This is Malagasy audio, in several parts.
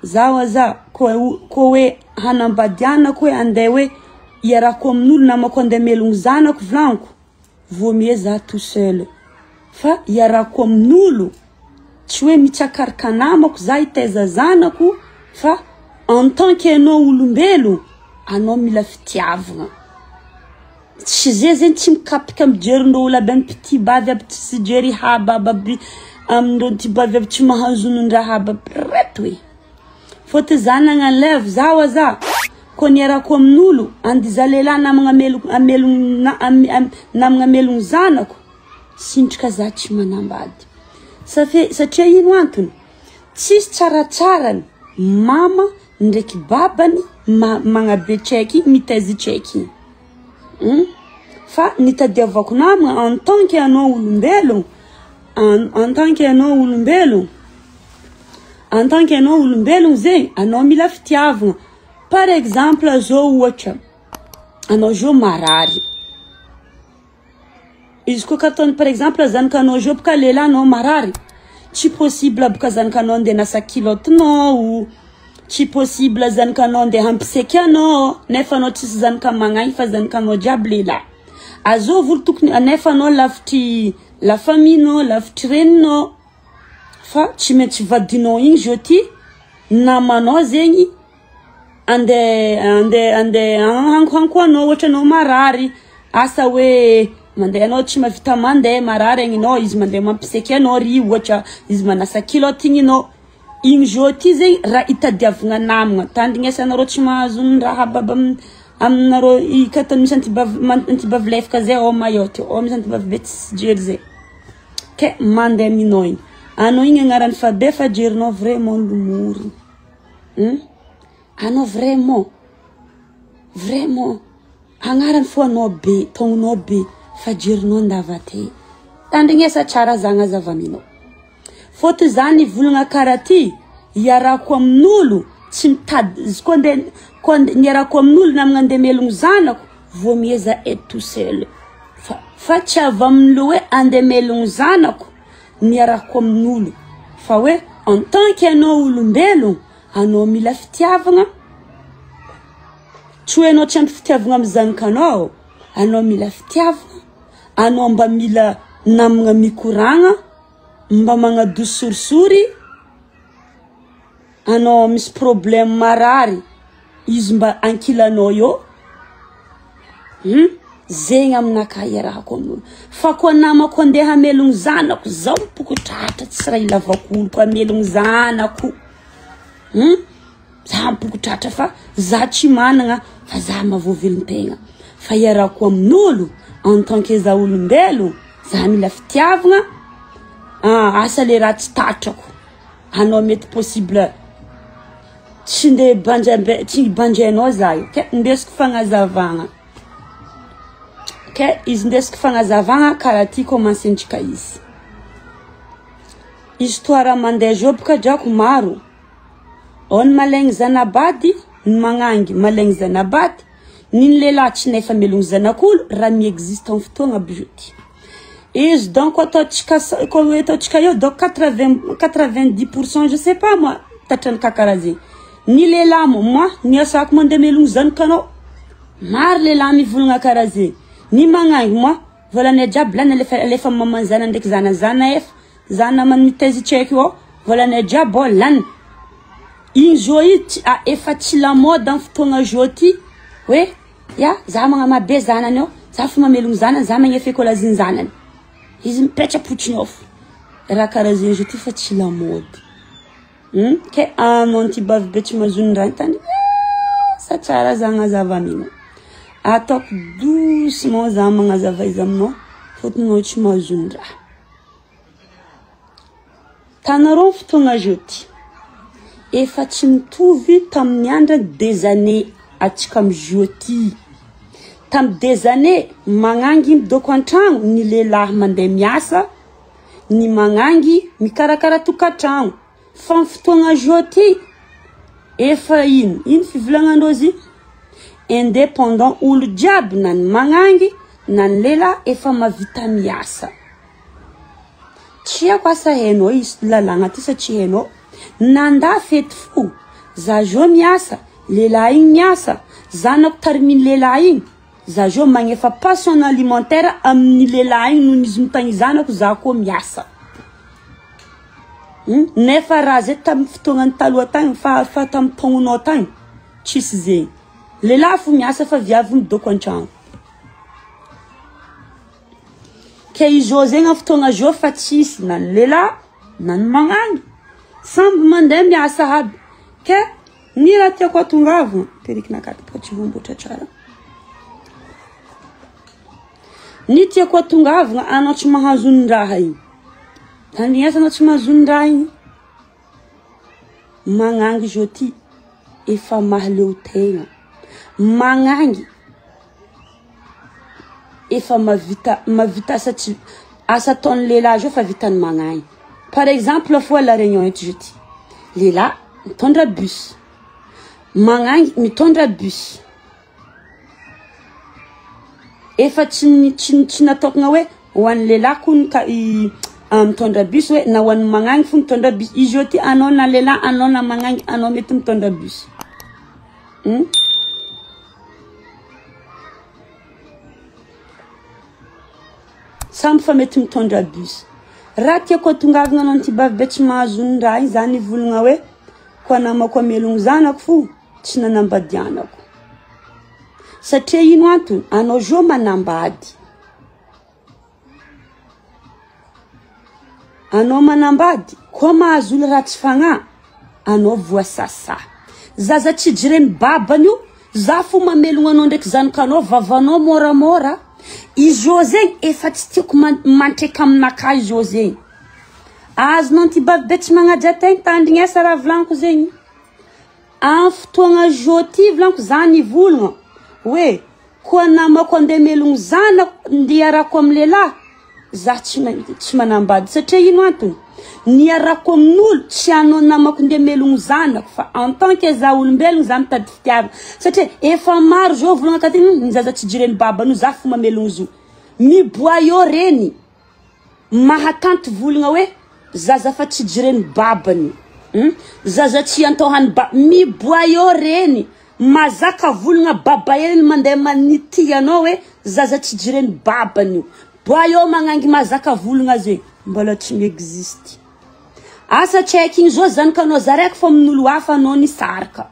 zawaza koe hanambadiana koe ande hoe iarako amin'olo namako ande melogno zanako vlanko vaut mieux za tout seul fa iarako amin'olo tsy hoe mitsakaraka namako za itaiza zanako fa en tant qu'anao olombelo anao mila fitiavagna tsy zay tsy mikapika mijerindreo olo aby petit bavy aby tsy jery haba aby amindreo ty bavy aby tsy mahazonondraha aby reto hoe faute zanagna lève zawaza ko niarako amin'olo andiza lehilahy namagna melogno zanako sintrika za tsy manambady satria ino antony tsisy tsaratsarany mama ndraiky babany magnabetraiky mitaizitraiky fa nitadiavako namagna en tant qu'anao olombelo en tant qu'anao olombelo zegny anao mila fitiavagna par exemple zao ohatra anao zao marary izy koa katony par exemple zanakanao zao boka lehilahy anao marary tsy possible boka zanakanao andeha nasa kilotinao tsy possible zanakanao andeha hampiseky anao nefa anao tsisy zanaka magnagny fa zanakanao jiaby lehilahy azo volo tokony nefa anao lavitry la famille lavitry reninao fa tsy maintsy vadinao igny jeudi namanao zegny ande hanko anao ohatra anao marary asa hoe mandeha anao tsy mavita mandeha marary agninao izy mandeha mampiseky anao ry ohatra izy manasa kiloty igny anao igny jeudi zegny raha itadiavagna namagna tandrignesanareo tsy mahazonondraha baba aminareo ikatany misy antibavy lefaka zay ao mayotte ao misy antibavy be tsy jery zay ke mandeha aminao igny anao igny agnarany fa be fa jerinao vraiment lomoriny anao vraiment agnarany fo anao be tognonao be fa jerinao ndavate tandrignesa tsara zagna zavaminao faute zany volagna karaha ty iarako amin'olo tsy mitady izy koa niarako amin'olo namagna andeha melogno zanako vaut mieux za être tout seul fa tsy avy amin'lo hoe andeha melogno zanako niarako amin'olo fa hoe en tant qu'anao olombelo anao mila fitiavagna tsy hoe anao tsy ampy fitiavagna amin'ny zanakanao anao mila fitiavagna anao mba mila namagna mikoragna mba magnadio sorisory anao misy problème marary izy mba ankilanao eo zegny aminaka iarahako amin'olo fa koa namako andeha hamelogno zanako zao mipokotratra tsy raha ilavako koa hamelogno zanako za mipokotratra fa za tsy managna fa za mahavoavelon-tegna fa iarahako amin'olo en tant que za olombelo za mila fitiavagna asa le raha tsy tatrako anao mety possible tsy ndeha tsy banjainao za io ke ndesiko fagnazavagna ke izy ndesiko fagnazavagna karaha ty commencentsika izy histoire mandeha zao boka drako maro ao ny malaigny zanabady ny magnangy malaigny zanabady niny lehilahy tsy nefa melogno zanak'olo raha miexiste amin'ny fotoagna aby jeudi izy donc ataotsika eo donc 90% je sais pas moi tatrany kakaraha zegny ny lehilahy moi niasako mandeha melogno zanakanao maro lehilahy mivolagna karaha zegny ny magnangy moi volany jiaby lany alefa mamany zana ndraiky zana efa zana man mitaizitraiky eo volany jiaby ao lany igny jo efa tsy la mode amin'ny fotoagna jeudi hoe ya za magnamabe zanany eo za fa mamelogno zanany za magnefeky olaziny zanany izy mipetrapotriny ao raha karaha zegny jeudi fa tsy la mode ke anao antibavy be tsy mahazonondraha tany sa tsara zagnazavamina ataoko doucement za magnazava izy aminao fotinao tsy mahazonondraha tanareo fotoagna jeudi efa tsy mitovy tamin'ny andra des années atsika amin'ny jeudi tamin'ny des années magnangy midoko an-tragno ny lehilahy mandeha miasa ny magnangy mikarakara tokantragno fa amin'ny fotoagna jeudi efa ino fivolagnandreo izy indépendant olo jiaby na ny magnangy na ny lehilahy efa mavita miasa tsy ako asa hainao izy lalagna ty satria hainao nanda fety fo zajo miasa lehilahy igny miasa zanako tariminy lehilahy igny zajo magnefa passion alimentaire amin'ny lehilahy igny noho izy mitagny zanako za koa miasa nefa raha zay tamin'ny fotoagnany taloha tagny fa tamin'ny taonanao tagny tsisy zegny lehilahy fo miasa fa viavy midoko an-tragno ke izo zegny fotoagna zo fa tsisy na lehilahy na magnangy samby mandeha miasa aby ke ni raha tiako atongavana perikina katy tsy vombotra tsara ni tiako atongavana anao tsy mahazo ny raha igny tany asa anao tsy mahazo ny raha igny magnangy zo ty efa mahaleo tegna magnangy efa mavita asa taon'ny lehilahy zo fa vitany magnangy par exemple la fois la réunion eto jeudi lehilahy mitondra bus magnangy mitondra bus efa tsy natokana hoe ho an'ny lehilahy kony ka mitondra bus hoe na ho an'ny magnangy fo mitondra bus izy ty anao na lehilahy anao na magnangy anao mety mitondra bus samby fa mety mitondra bus raha tiako atongavana anao ty bavibe tsy mahazo ny raha igny zany volagna hoe koa namako amelogno zanako fo tsy nanambadianako satria ino antony anao zo manambady anao manambady koa mahazo olo raha tsy fagnahy anao voasasa zaza tsy jireny babany io za fo mamelogno anao ndraiky zanakanao vavanao moramora izo zegny efa tsy tiako mantreka aminaka izo zegny azonao ty bavibe tsy magnaja tegny tandrignesa raha volaniko zegny amin'ny fotoagna zo ty volaniko zany volagna hoe koa namako andeha melogno zanako ndiarako amin'ny lehilahy za tsy manambady satria ino antony niarako amin'olo tsy anao namako ndeha melogno zanako fa en tant que za olombelogno za mitady fitiavana satria efa maro zo volagna ka tegny ny zaza tsy jireny babany za fo mamelogno zo miboayo reny mahatanty volagna hoe zaza fa tsy jireny babany zaza tsy antohany miboayo reny mazaka volagna baba ely mandeha manity anao hoe zaza tsy jireny babany boayo magnangy mazaka volagna zegny mbola tsy miexiste asa checking zo zanakanao zaraiky fo amin'olo hafa anao nisaraka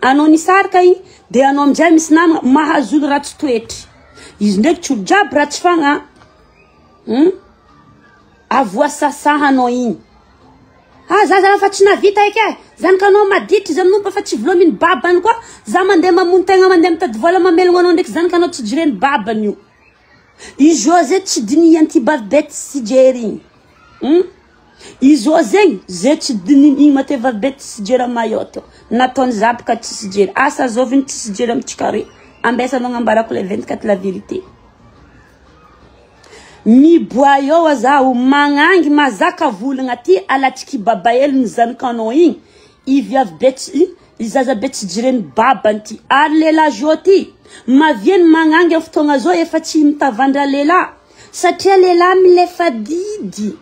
anao nisaraka igny de anao aminjay misy namagna mahazo olo ratsy toetry izy ndraiky tsy olo jiaby ratsy fagnahy avoasasahanao igny zaza fa tsy navita eky zanakanao maditry izy amin'olo fa tsy volominy babany koa za mandeha mamono tegna mandeha mitady vola mamelogno anao ndraiky zanakanao tsy jireny babany io izo zay tsy diniany ty bavibe tsy jery igny izo zegny zay tsy dininy igny mate bavibe tsy jery mayoto nataony zabaka tsy jery asa zoviny tsy jery amitsika ambesanao ambarako le 24 la vérité miboayo azaho magnangy mazaka volagna ty alatriky baba ely ny zanakanao igny iviavy izaza be tsy jireny babany ty ary lehilahy zo ty mavieny magnangy amin'ny fotoagna zao efa tsy mitavandra lehilahy satria lehilahy milefa didy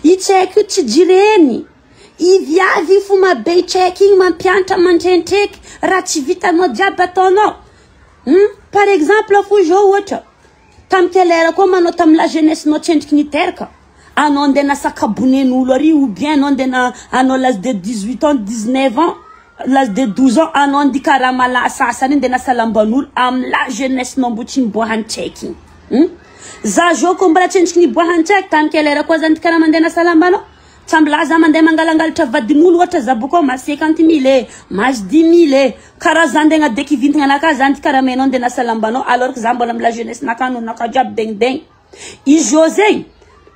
itsaiky io tsy jireny iviavy fo mabe itsaiky igny mampianatra mandrendreky raha tsy vitanao jiaby ataonao par exemple fo zo ohatra tamy kelera koa manao tamy la jeunesse nao tsendriky niteraka anao andeha nasakabonen'olo ary ou bien anao andeha anao l'âge de 18 ans 19 ans l'âge de 12 ans anao andika raha malasasany andeha nasalamban'olo amy la jeunesse nao mbo tsy niboahany tsaiky za zo koa mbola tsendriky niboahany tsaiky tany kelera koa zany karaha mandeha nasalambanao sambola za mandeha mangalangalatra vadin'olo ohatra za boko ma 50 000 mas 10 000 karaha za andeha adeky vintagna anaka zany karaha menao andeha nasalambanao alors que za mbola amy la jeunesse nakano naka jiaby degndegny izo zegny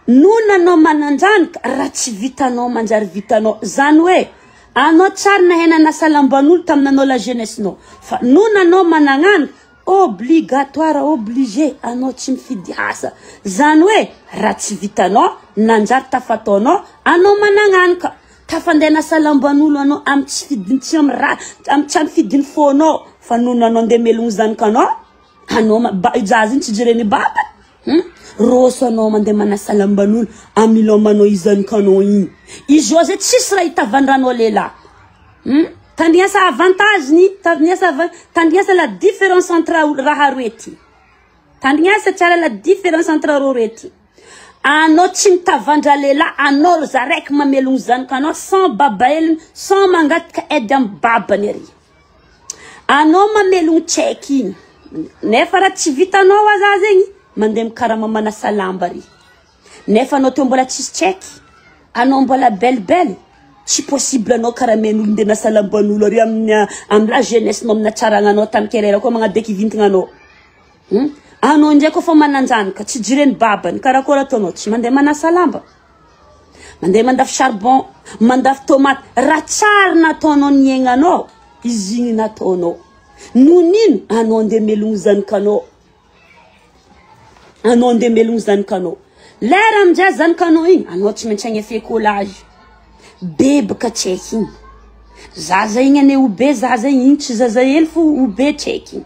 nonanao mananjanaka raha tsy vitanao manjary vitanao zany hoe anao tsara nahena nasalamban'olo taminanao la jeunesse nao fa nonanao managnanaka obligatoire obligé anao tsy mifidy asa zany hoe raha tsy vitanao nanjary tafataonao anao managnanaka tafandeha nasalamban'olo anao amy tsy fidiny tsy amy raha amy tsy amifidiny fonao fa nonanao andeha melogno zanakanao anao zaza igny tsy jireny baba roso anao mandeha manasalamban'olo amilomanao izanakanao igny izo zay tsisy raha hitavandranao lehilahy Tandriasa avantage ni, tandriasa la différence entre raha roety. Tandriasa tsara la différence entre roety. Anao tsy mitavandra lela, anao zaraiky mamelogno zanakanao sans babaeliny, sans mangataka aide amin'ny babany ery. Anao mamelogno tseky igny. Nefa raha tsy vitanao aza zegny, mandeha mikarama manasa lamba ry. Nefa anao teo mbola tsisy tseky, anao mbola belle. Tsy possible anao karamen'olo nde nasa lamban'olo ary amin'ny la jeunesse no amina tsaragnanao tamin'ny kerera koa magnadeky vintagnanao. Anao ndray koa fa mananjanaka, tsy jireny babany, karakory ataonao, tsy mandeha manasa lamba. Mandeha mandafy charbon, mandafy tomate, raha tsara nataonao niaignanao, izy igny nataonao. Nonino, anao nde melogno zanakanao. Anao nde melogno zanakanao. Lera amizay zanakanao igny, anao tsy maintsy agny fekolage. Bebaka tseky igny. Zaza igny ane obe, zaza igny tsy zaza hely fo obe tseky igny.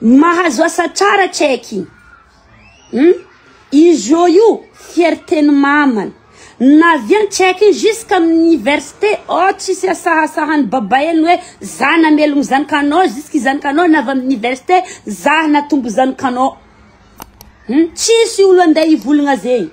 Mahazo asa tsara tseky igny. Izy io fierté ny mamany. Na vian tseky jusqu'à l'université, tsisy asahasahany babaeliny hoe za namelogno zanakanao jusqu'à zanakanao navy amin'ny université, za natombo zanakanao. Tsisy olo andeha hivolagna zegny.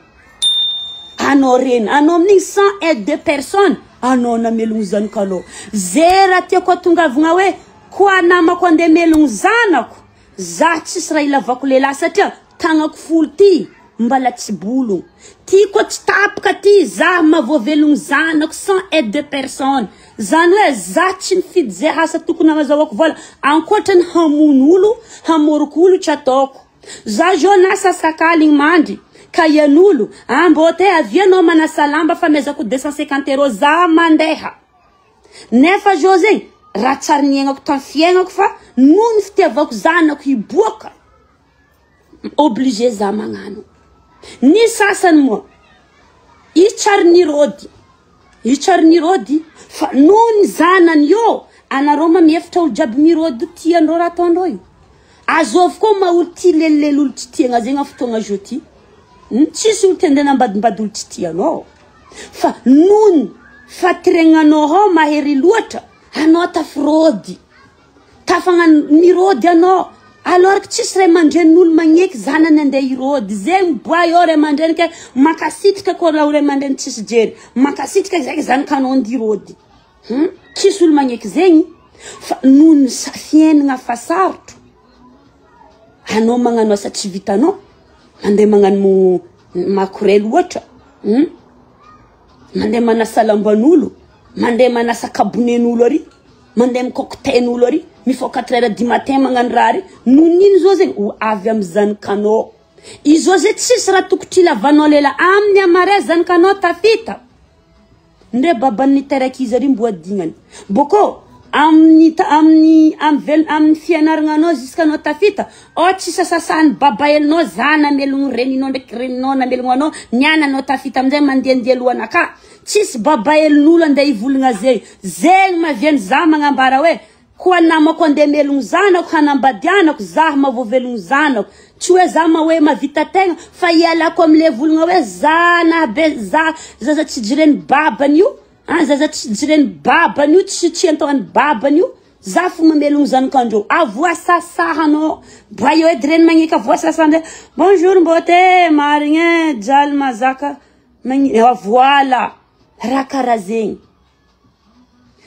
Anao reny, anao amin'igny sans aide de personne, anao namelogno zanakanao. Zera tiako atongavagna hoe koa namako andeha melogno zanako, za tsisy raha ilavako lehilahy satria tagnako folo ty mbala tsy bologno. Ty koa tsy tapaka ty, za mavoavelogno zanako sans aide de personne. Zany hoe za tsy mifidy zay asa tokony amazahoako vola, ankoatrany hamono olo, hamoroko olo tsy ataoko. Za jo nasa sakaly igny mandry, ka ian'olo, mbo te avianao manasa lamba fa mezako 250 € za mandeha. Nefa jo zegny, raha tsara niaignako tamin'ny fiaignako fa noho ny fitiavako zanako hiboaka, obligé za magnano. Ny sasany moa, itsary nirôdy, fa noho ny zanany yo, anareo mamiefatra olo jiaby mirôdy tiandreo raha ataondreo io. Azovy koa ma olo ty lelilely olo tsy tiagna zegny fotoagna jo ty. Tsisy olo ty andeha nambadimbady olo tsy tianao. Fa nono fatiregnanao ao mahery loatra, anao tafirôdy. Tafagnano mirôdy anao. Alors que tsisy ray aman-dren'olo magneky zanany andeha hirôdy. Zegny boay ao ray aman-dreny ke makasitrika koa raha ray aman-dreny tsisy jery. Makasitrika zegny zanakanao andirôdy. Tsisy olo magneky zegny. Fa nono fiaignana fa sarotro. Anao magnano asa tsy vitanao, mandeha magnano makorel ohatra, mandeha manasa lamban'olo, mandeha manasa kabonen'olo ary, mandeha mikoktain'olo ary, mifoha 4 heures du matin magnano raha ary, nonino zao zegny ho avy amin'ny zanakanao. Izo zay tsisy raha tokotry ilavanao lela amin'ny amare zanakanao tafita. Ndre baban'ny teraka izy ary mbo adignany. Boko amin'ny fianarananao jusqu'à anao tafita, tsisy sasany babaelinao zana melogno reninao ndraiky reninao namelogno anao, niananao tafita amizay mandehandeha lohanaka. Tsisy babaelin'olo andeha hivolagna zay. Zegny maviany za magnambara hoe koa namako andeha melogno zanako hanambadianako, za mavoavelogno zanako. Tsy hoe za ma hoe mavita tegna, fa ialako amile volagna hoe za na be za tsy jireny babany io. Zaza tsy jireny babany io, tsy antoany babany io, za fo mamelogno zanakandreo. Avoasasahanao. Bayo edy reny magneka avoasasandre. Bonjour mbote, marigny, jal mazaka. Voilà. Raha karaha zegny.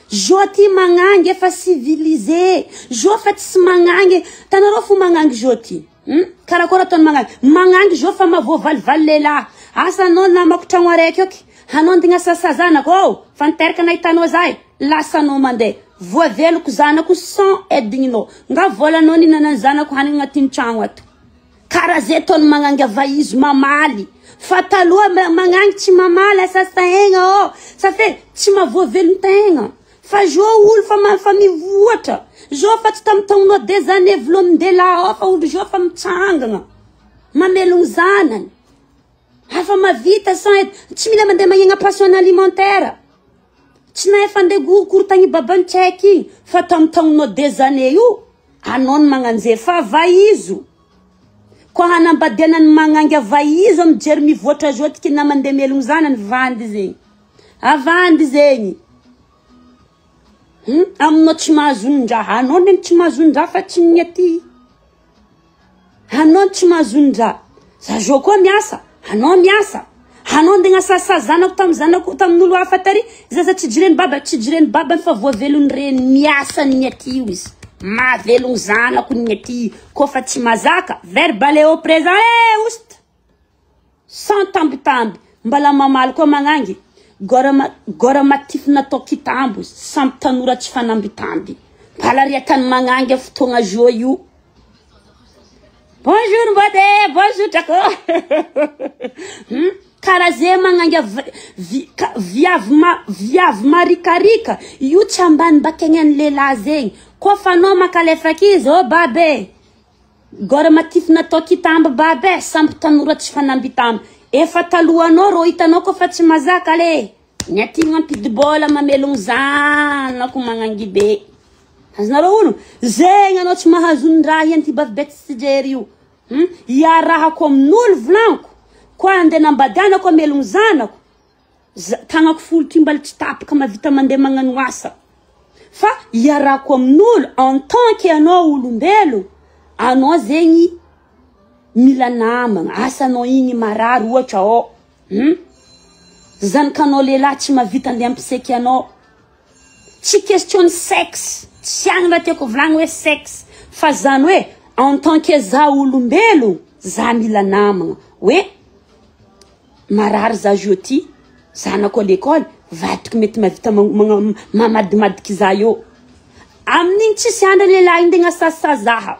Jo ty magnangy efa civilisé. Jo fa tsy magnangy. Tanareo fo magnangy jo ty. Karakory ataony magnangy. Magnangy jo fa mavoavalivaly lehilahy. Asanao namako tragno araiky oky. Hanao ndigna sasa zanako, fa niteraka nahitanao zay, lasanao mandeha. Voaveloko zanako sans aidigninao. Nga volanao ni nanany zanako hanigny agnatin'ny tragno ato. Karaha zay ataony magnangy avaizo mamaly. Fa taloha magnangy tsy mamaly asasahegna sa fe tsy mavoavelony tegna. Fa jo olo fa mivoatra. Jo fa tsy tamitagnonao des années volomindela fa olo jo fa mitsangagna. Mamelogno zanany. Hafa mavita sans tsy mila mandeha magnegna pension alimentaire. Tsy na efa andeha korotagny babany tseky, fa tamitagnonao des années io, anao ny magnanjay fa vaizo. Koa hanambadiana ny magnangy vaizo mijery mivoatra jo tiky na mandeha melogno zanany vandy zegny. Avandy zegny. Aminao tsy mahazondraha, anao neny tsy mahazondraha fa tsy minety. Anao tsy mahazondraha. Zaho koa miasa, anao miasa. Anao ndeha sasa zanako tam zanako tamin'olo hafa tary, zaza tsy jireny baba fa voavelony reny miasa niety io izy. Mahavelony zanako niety ko fa tsy mazaka, verbal au présent oust. Sans tambitamby, mbala mamaly koa magnangy. Gora matify natao kitambo, samby tanora tsy fanambitamby. Mbala riatany magnangy fotoagna jo io. Bonjour mbode, bonjour trako. Karaze magnangy viavy marikarika, io tsy ambany bakegny lehilahy zegny. Ko fa anao makalefa kizy, oh babe. Gora matify natao kitambo babe, samby tanora tsy fanambitamby. Efa talohanao ro hitanao ko fa tsy mazaka le. Niaty mampidi bola mamelogno zanako magnangy be. Azonareo ono, zegny anao tsy mahazondraha hen ty bavibety sy jery io. Iarahako amin'olo volanko. Ko ande nambadianako amelogno zanako. Tagnako folo ty mbala tsy tapaka mavita mandeha magnano asa. Fa iarahako amin'olo en tant que anao olombelo, anao zegny mila namagna, asanao igny marary ohatra ao. Zanakanao lehilahy tsy mavita andeha ampiseky anao. Tsy question sexe, tsy agny raha tiako volagny hoe sexe, fa zany hoe en tant que za olombelo, za mila namagna. Hoe marary za jeudi, zanako à l'école, vatiko mety mavita mamadimadiky za io. Amin'igny tsisy andra lehilahy ndeha gnasasa zaha.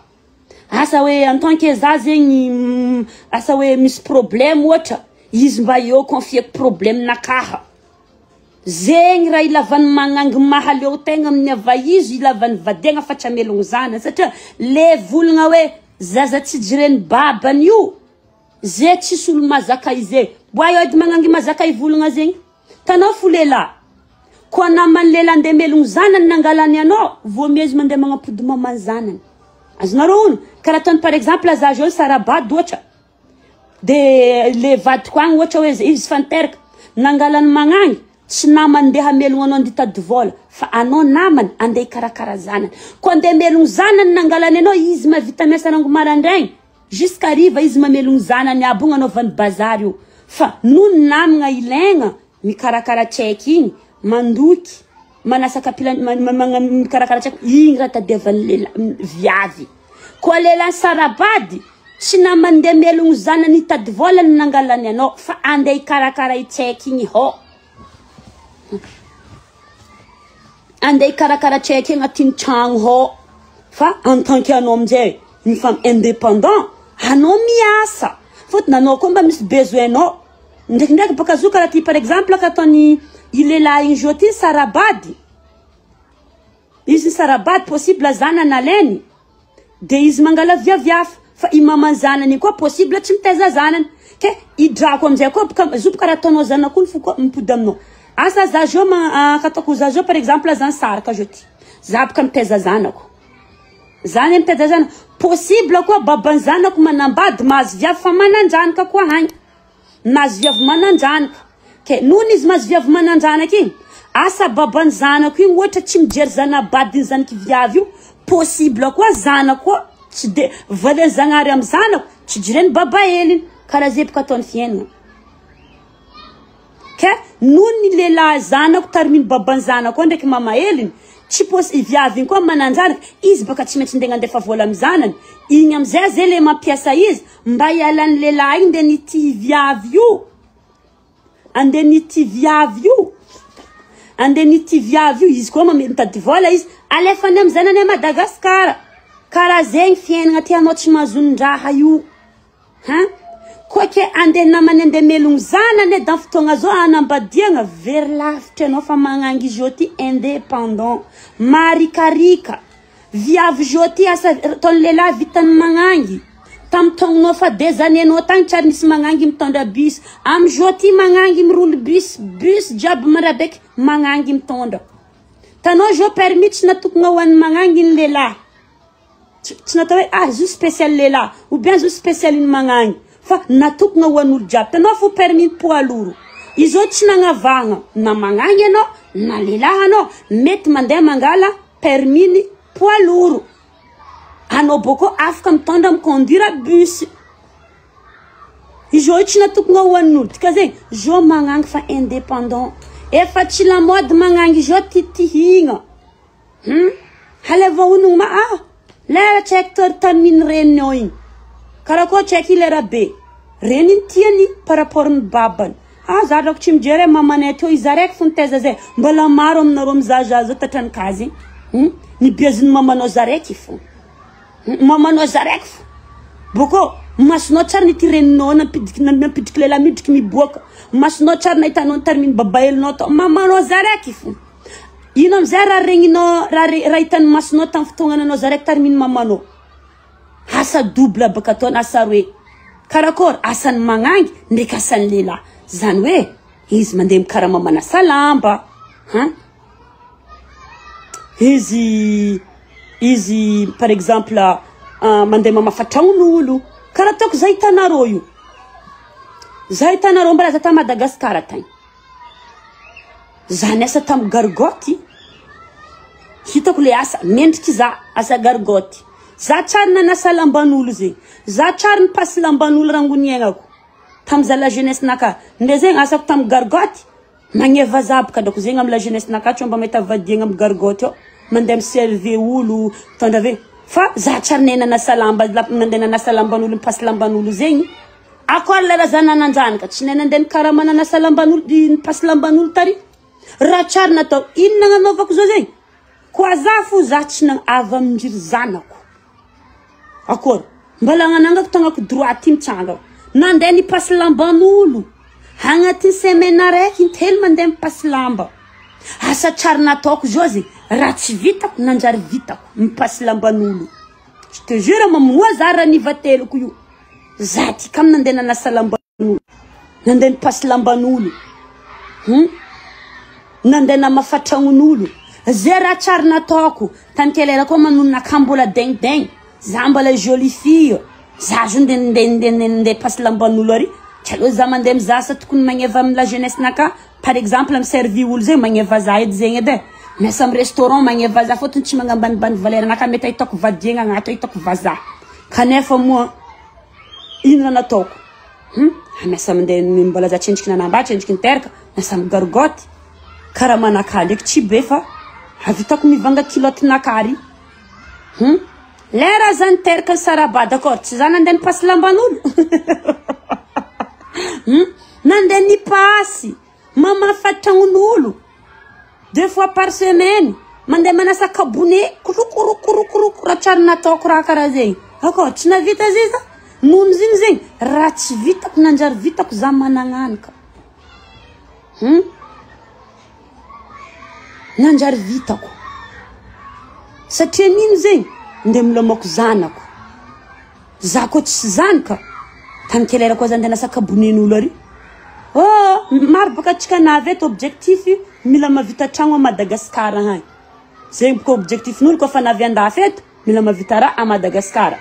Asa hoe en tant que za zegny asa hoe misy problème ohatra, izy mba eo confier problème nakaha. Zegny raha ilavany magnangy mahaleo tegna amin'ny ava izy, ilavany vadegna fa tsy amelogno zana. Satria le volagna hoe zaza tsy jireny babany io, ze tsisy olo mazaka izy. Boay ody magnangy mazaka i volagna zegny. Tanao fo lehilahy. Ko namany lehilahy ndeha melogno zanany nangalany anao, voamiezy mandeha magnapody mamany zanany. Azonareo ono, karaha tany par exemple za jo sarabady ohatra. De le vadiko agny ohatra hoe izy fanteraka nangalany magnangy, tsy namany ndeha hamelogno anao nditady vola, fa anao namany andeha karakara zanany. Ko andeha melogno zanany nangalany anao, izy mavita miasa nango marandraigny, jusqu'à riva izy mamelogno zanany abogna anaovany bazary io. Fa nono namagna ilaigna mikarakara tsaiky igny, mandoky, manasaka mikarakara tsaiky, igny raha tadiavan'ny viavy. Ko lehilahy sarabady, tsy namany ndeha melogno zanany hitady vola nangalany anao, fa andeha ikarakara i tsaiky igny ho. Andeha ikarakara tsaiky agnatin'ny tragno ho. Fa en tant que anao aminjay, une femme indépendant, anao miasa. Fotony anao koa mba misy besoin anao. Ndraikindraiky baka zo karaha ty par exemple ka ataony ilehilahy igny jo ty sarabady. Izy sarabady possible zanany alainy. De izy mangala viaviafa. Fa i mamany zanany koa possible tsy mitaiza zanany. Ke idrako amizay koa baka zo karaha ataonao zanak'olo fo koa mipody aminao. Asa za jo katako za jo par exemple zany saraka jo ty. Za baka mitaiza zanako. Zany mitaiza zanako. Possible koa baban'ny zanako manambady mahazo viavy fa mananjanaka koa hagny. Mahazo viavy mananjanaka. Ke nono izy mahazo viavy mananjanaka igny. Asa baban'ny zanako igny ohatra tsy mijery zanabadiny zanaky viavy io. Possible koa zanako koa tsy de valeny zagnary amin'ny zanako tsy jireny baba eliny. Karaha zay baka ataony fiainana. Ke nono lehilahy zanako tariminy baban'ny zanako ndraiky mama eliny, tsy possible viavy igny koa mananjanaka, izy baka tsy maintsy ndeha andefa vola amin'ny zanany. Igny amizay zay le mampiasa izy mba hialan'ny lehilahy igny ndeha nity viavy io. Andeha nity viavy io. Andeha nity viavy io, izy koa mitady vola izy alefany amin'ny zanany a Madagasikara. Karaha zegny fiainana ty anao tsy mahazondraha io. Koa ke andeha namany andeha melogno zanany dan fotoagna zao anambadiagna very lavitra anao fa magnangy izy ty indépendant, marikarika. Viavy jo ty asa taony lehilahy vitany magnangy. Tamin'ny taonanao fa des années anao tagny tsary nisy magnangy mitondra bus. Amy jo ty magnangy mirolo bus jiaby marabeky magnangy mitondra. Tanao jo permis tsy natokana ho an'ny magnangy ny lehilahy. Tsy natao hoe zo spécial lehilahy ou bien zo spécial ny magnangy. Fa natokana ho an'olo jiaby. Tanao fo permis poids lourd. izy tsy nagnavagna na magnagny anao na lehilahy anao mety mandeha mangala permis poids lourd anao boko afaka mitondra conduire bus izy tsy natokona ho an'olo tika zegny zo magnangy fa indépendant efa tsy la mode magnangy zo titihigna haleva unung ma lera sector termine renyo igny karakoa check lera be renin tiany par rapport ny babany zadako tsy mijery mamane teo izy araiky fony teza zay mbola maro aminareo mizahazaha tatrany kazy ny biaziny mamanao zaraiky fo mamanao zaraiky fo boko masinao tsara ny tireninao nampidriky lela midriky miboaka masinao tsara nahitanao ny termine babaelinao to mamanao zaraiky fo ino amizay raha regninao raha hitany masinao tamin'ny fotoagna anao zaraiky termine mamanao asa double baka tao asa roe karakory asany magnangy ndraiky asany lehilahy zany hoe izy mandeha mikara mamana salamba izy par exemple mandeha mamafatragn'olo karaha ataoko zay hitanareo io zay hitanareo mbala za ta Madagasikara tagny zany asa tamin'ny gargoty hitako le asa mendriky za asa gargoty za tsary nanasa lamban'olo zegny za tsary nipasy lamban'olo rangoniaignako tam za la jeunesse naka nde zegny asako tam gargoty magneva zabaka dako zegny am la jeunesse naka tsy mba mahita vadiagna am gargoty ao mandeha miserve olo tondra ve fa za tsary nena nasa lamba mandeha nanasa lamban'olo mipasy lamban'olo zegny akory lera za nananjanaka tsy nena ndeha karaha mananasa lamban'olo mipasy lamban'olo tary raha tsary natao ino nagnanaovako zao zegny koa za fo za tsy avy aminjiry zanako akory mbala agnanangako tagnako droit mitsangako nandeha nipasy lamban'olo agnatin'ny semaine araiky intelo mandeha mipasy lamba asa tsary nataoko zao zegny raha tsy vitako nanjary vitako mipasy lamban'olo je te jure mamoa za raha niva teloko io za ty kam nandeha nanasa lamban'olo nandeha nipasy lamban'olo nandeha namafatragn'olo zay raha tsary nataoko tany kelera koa manonona kambola dengdeng za mbala jolie fille za zo nde pasy lamban'olo ary tsy aloha za mandeha mizaha asa tokony magneva amin'ny la jeunesse naka par exemple miservi olo zegny magneva za edy zegny edy miasa amin'ny restaurant magneva za fôtony tsy magnambanimbany valera naka mety ahitako vadiagna agnaty ahitako vazaha kanefa moa ino nataoko miasa mandeha mbola za tsendriky nanamba tsendriky niteraka miasa amin'ny gargoty karaha manaka ndraiky tsy be fa avitako mivanga kiloty nakary lera za niteraka ny saraba d'accord tsy za nandeha nipasy lamban'olo nandeha nipasy mamafatragn'olo 2 fois par semaine mandeha manasa kabone kurukurukurukuruku raha tsary nataoko raha karaha zegny d'accord tsy navita ziza nono ziny zegny raha tsy vitako nanjary vitako za managnanika nanjary vitako satria nino zegny nde milamako zanako za ko tsy zanaka tany kelera koa za nde nasa kabonen'olo ary maro baka atsika navy eto objectif mila mavita tragno a Madagasikara hagny zegny boko objectifn'olo koa fa navy andafy eto mila mavita raha a Madagasikara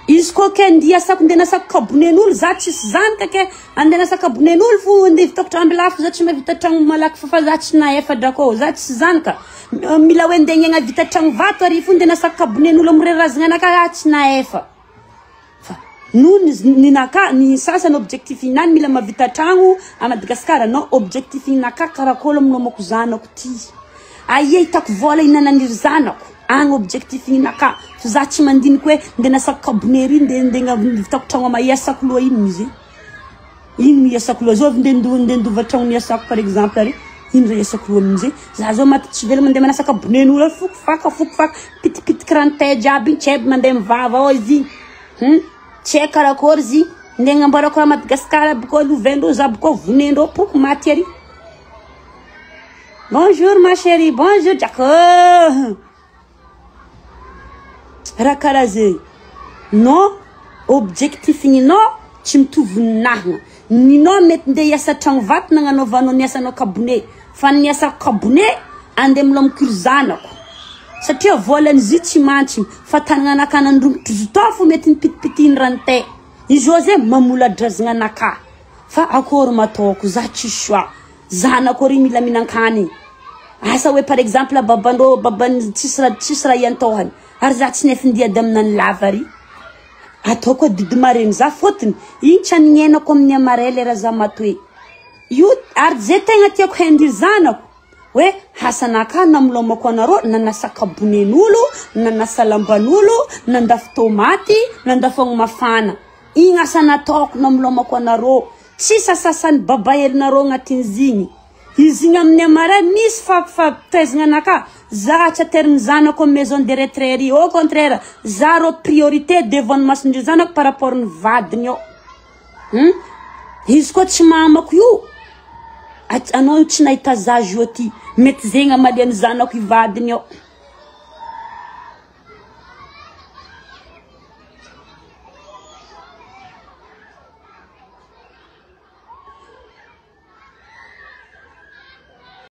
izy koa ke ndia asako nde nasako kabonen'olo za tsisy zanaka ke ande nasako kabonen'olo fo nde vitako tramby lafo za tsy mavita tragno malaky fa za tsy naefa drako za tsisy zanaka mila hoe nde ngegna vita tragno vato ary fo nde nasako kabonen'olo amrerazagna naka tsy naefa fa nono ny naka ny sasany objectif inany mila mavita tragno a Madagasikara no objectif naka karakôlo aminomako zanako ty aia hitako vola inananiry zanako agny objectif naka fa za tsy mandiniky hoe nde nasako kabonery nde vitako tragno maiasako loha ino izy ino iasako loha zao nde ndova tragno niasako par exemple ary ino ra iasako loha amin'izay za zao maty tsy vela mandeha manasaka kabonen'olo fokofaka pitipitiky ranotay jiaby tsy haby mandeha mivava ao izy tsy hay karakory izy nde gnambarako a Madagasikara boko lovendreo za boko vonendreo poko maty ary bonjour ma chérie bonjour jako raha karaha zegny no objectif ninao tsy mitovy ninahina ninao mety nde hiasa tragno vato nagnanaovanao niasanao kabone fa niasako kabone ande milamokiro zanako satria volan'izy tsy mantsy fa tagnanaka nandrongotro zotao fo mety nipitipitiny ranotay izy ao zegny mamola drazagna naka fa akory matoko za tsy choix zanako ry mila minan-kany asa hoe par exemple babandro babany tsisy raha iantohany ary za tsy nefindiady aminany lavary ataoko didimareny za fotony igny tsy anignenako amin'ny amarely raha za matoe io ary ze tegna tiako hendy zanako hoe hasanaka namilomako anareo nanasakabonen'olo nanasalamban'olo nandafy tomaty nandafagno mafana igny asa nataoko namilomako anareo tsy sasasany babahelinareo agnatin'izigny izy igny amin'ny amarely misy fampitezagna anaka za tsy ateriny zanako maison de retraite au contraire za ro priorité devant masindry zanako par rapport ny vadiny ao izy koa tsy mamako io anao tsy nahita za joty mety zegny amaliany zanako i vadiny ao